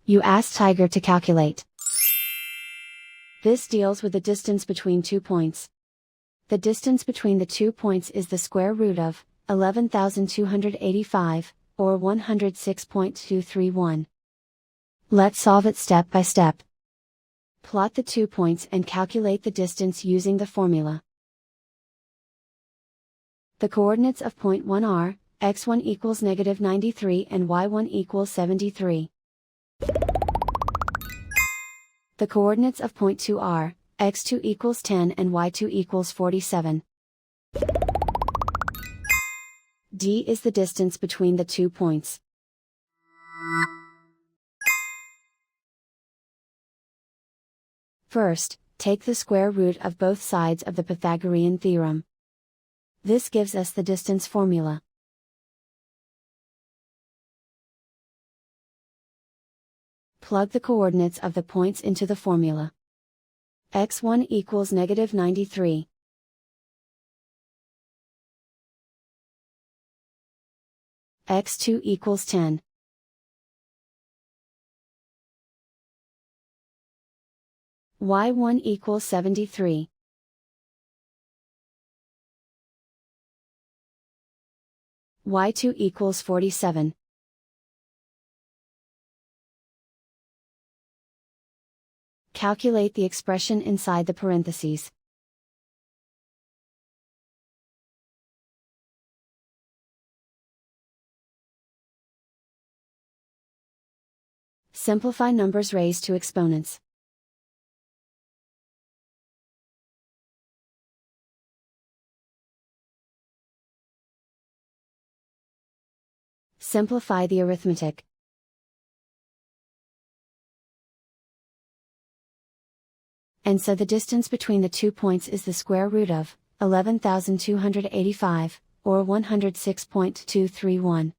You ask Tiger to calculate. This deals with the distance between 2 points. The distance between the 2 points is the square root of 11,285, or 106.231. Let's solve it step by step. Plot the 2 points and calculate the distance using the formula. The coordinates of point 1 are, x1 equals -93 and y1 equals 73. The coordinates of point 2 are, x2 equals 10 and y2 equals 47. D is the distance between the 2 points. First, take the square root of both sides of the Pythagorean theorem. This gives us the distance formula. Plug the coordinates of the points into the formula. x1 equals -93. x2 equals 10. y1 equals 73. y2 equals 47. Calculate the expression inside the parentheses. Simplify numbers raised to exponents. Simplify the arithmetic. And so the distance between the 2 points is the square root of 11,285, or 106.231.